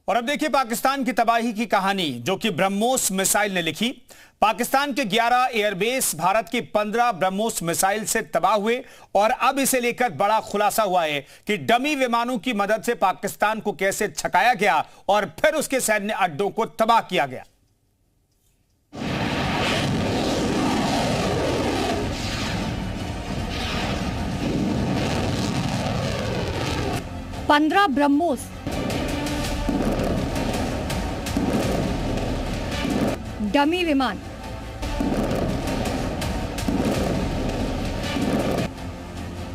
और अब देखिए पाकिस्तान की तबाही की कहानी जो कि ब्रह्मोस मिसाइल ने लिखी। पाकिस्तान के 11 एयरबेस भारत की 15 ब्रह्मोस मिसाइल से तबाह हुए और अब इसे लेकर बड़ा खुलासा हुआ है कि डमी विमानों की मदद से पाकिस्तान को कैसे छकाया गया और फिर उसके सैन्य अड्डों को तबाह किया गया। पंद्रह ब्रह्मोस डमी विमान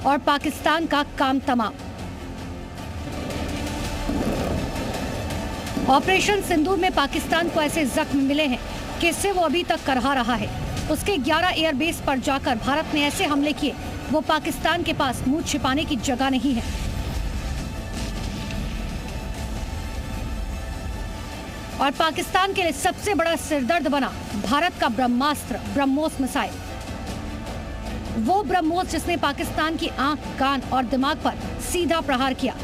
और पाकिस्तान का काम तमाम। ऑपरेशन सिंदूर में पाकिस्तान को ऐसे जख्म मिले हैं कि इससे वो अभी तक करहा रहा है। उसके 11 एयरबेस पर जाकर भारत ने ऐसे हमले किए वो पाकिस्तान के पास मुंह छिपाने की जगह नहीं है। और पाकिस्तान के लिए सबसे बड़ा सिरदर्द बना भारत का ब्रह्मास्त्र ब्रह्मोस मिसाइल। वो ब्रह्मोस जिसने पाकिस्तान की आंख, कान और दिमाग पर सीधा प्रहार किया।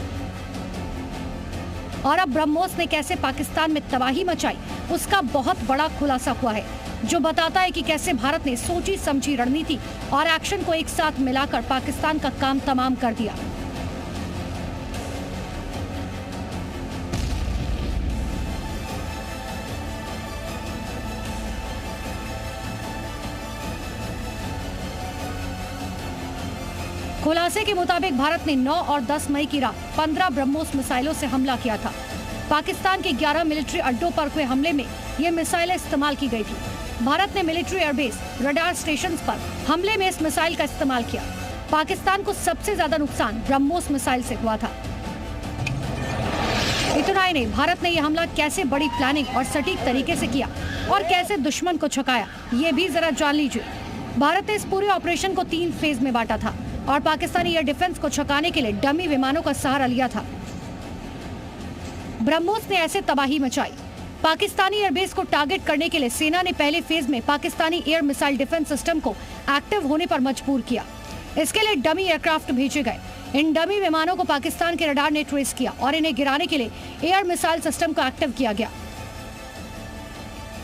और अब ब्रह्मोस ने कैसे पाकिस्तान में तबाही मचाई उसका बहुत बड़ा खुलासा हुआ है, जो बताता है कि कैसे भारत ने सोची समझी रणनीति और एक्शन को एक साथ मिलाकर पाकिस्तान का काम तमाम कर दिया। खुलासे के मुताबिक भारत ने 9 और 10 मई की रात 15 ब्रह्मोस मिसाइलों से हमला किया था। पाकिस्तान के 11 मिलिट्री अड्डों पर हुए हमले में ये मिसाइलें इस्तेमाल की गई थी। भारत ने मिलिट्री एयरबेस, रडार स्टेशंस पर हमले में इस मिसाइल का इस्तेमाल किया। पाकिस्तान को सबसे ज्यादा नुकसान ब्रह्मोस मिसाइल से हुआ था। इतना ही नहीं, भारत ने यह हमला कैसे बड़ी प्लानिंग और सटीक तरीके से किया और कैसे दुश्मन को छकाया, ये भी जरा जान लीजिए। भारत ने इस पूरे ऑपरेशन को 3 फेज में बांटा था और पाकिस्तानी एयर डिफेंस को छकाने के लिए डमी विमानों का सहारा लिया था। ब्रह्मोस ने ऐसे तबाही मचाई। पाकिस्तानी एयरबेस को टारगेट करने के लिए सेना ने पहले फेज में Pakistani air missile defence system को एक्टिव होने पर मजबूर किया। इसके लिए डमी एयरक्राफ्ट भेजे गए। इन डमी विमानों को पाकिस्तान के रडार ने ट्रेस किया और इन्हें गिराने के लिए एयर मिसाइल सिस्टम को एक्टिव किया गया।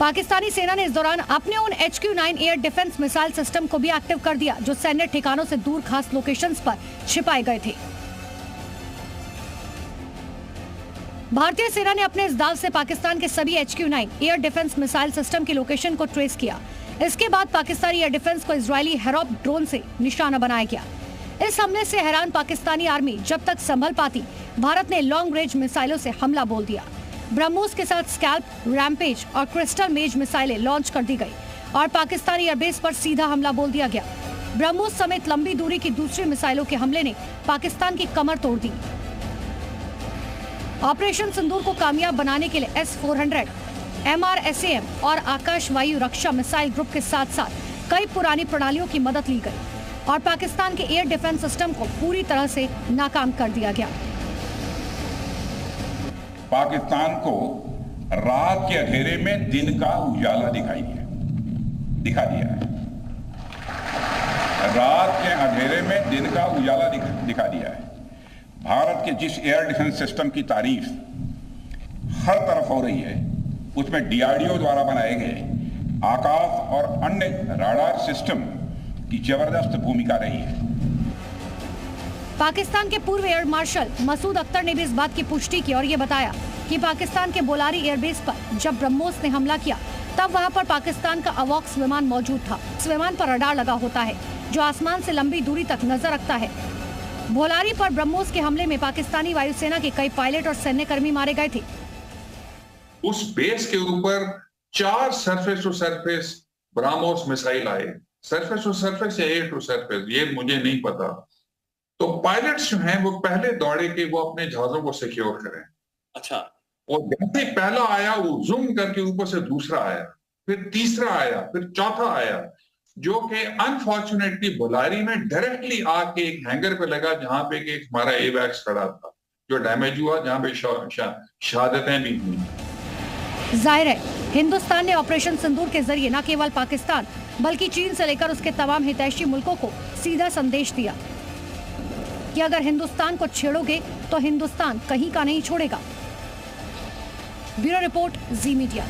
पाकिस्तानी सेना ने इस दौरान अपने उन HQ-9 air defence missile system को भी एक्टिव कर दिया, जो सैन्य ठिकानों से दूर खास लोकेशंस पर छिपाए गए थे। भारतीय सेना ने अपने इस दाव से पाकिस्तान के सभी HQ-9 air defence missile system की लोकेशन को ट्रेस किया। इसके बाद पाकिस्तानी एयर डिफेंस को इजरायली हेरॉप ड्रोन से निशाना बनाया गया। इस हमले से हैरान पाकिस्तानी आर्मी जब तक संभल पाती, भारत ने लॉन्ग रेंज मिसाइलों से हमला बोल दिया। ब्रह्मोस के साथ स्कैल्प, रैम्पेज और क्रिस्टल मेज मिसाइलें लॉन्च कर दी गई और पाकिस्तानी एयरबेस पर सीधा हमला बोल दिया गया। ब्रह्मोस समेत लंबी दूरी की दूसरी मिसाइलों के हमले ने पाकिस्तान की कमर तोड़ दी। ऑपरेशन सिंदूर को कामयाब बनाने के लिए S-400, MRSAM और आकाश वायु रक्षा मिसाइल ग्रुप के साथ साथ कई पुरानी प्रणालियों की मदद ली गई और पाकिस्तान के एयर डिफेंस सिस्टम को पूरी तरह से नाकाम कर दिया गया। पाकिस्तान को रात के अंधेरे में दिन का उजाला दिखा दिया है। रात के अंधेरे में दिन का उजाला दिखा दिया है। भारत के जिस एयर डिफेंस सिस्टम की तारीफ हर तरफ हो रही है, उसमें DRDO द्वारा बनाए गए आकाश और अन्य राडार सिस्टम की जबरदस्त भूमिका रही है। पाकिस्तान के पूर्व एयर मार्शल मसूद अख्तर ने भी इस बात की पुष्टि की और ये बताया कि पाकिस्तान के बोलारी एयरबेस पर जब ब्रह्मोस ने हमला किया तब वहां पर पाकिस्तान का अवॉक्स विमान मौजूद था। इस विमान पर रडार लगा होता है जो आसमान से लंबी दूरी तक नजर रखता है। बोलारी पर ब्रह्मोस के हमले में पाकिस्तानी वायुसेना के कई पायलट और सैन्यकर्मी मारे गए थे। उस बेस के ऊपर 4 surface to surface BrahMos missile आए। सरफेस टू सरफेस या एयर टू सरफेस, ये मुझे नहीं पता। तो पायलट्स जो हैं वो पहले दौड़े कि वो अपने जहाजों को सिक्योर करें। अच्छा। और जैसे पहला आया वो जूम करके ऊपर से दूसरा आया, फिर तीसरा आया, फिर चौथा आया, जो कि अनफॉर्चुनेटली बोलारी में डायरेक्टली आके एक हैंगर पे लगा जहां पे कि हमारा एवैक्स खड़ा था, जो डैमेज हुआ, जहां पे शहादतें भी हुई। जाहिर है हिंदुस्तान ने ऑपरेशन सिंदूर के जरिए न केवल पाकिस्तान बल्कि चीन से लेकर उसके तमाम हितैषी मुल्कों को सीधा संदेश दिया कि अगर हिंदुस्तान को छेड़ोगे तो हिंदुस्तान कहीं का नहीं छोड़ेगा। ब्यूरो रिपोर्ट, जी मीडिया।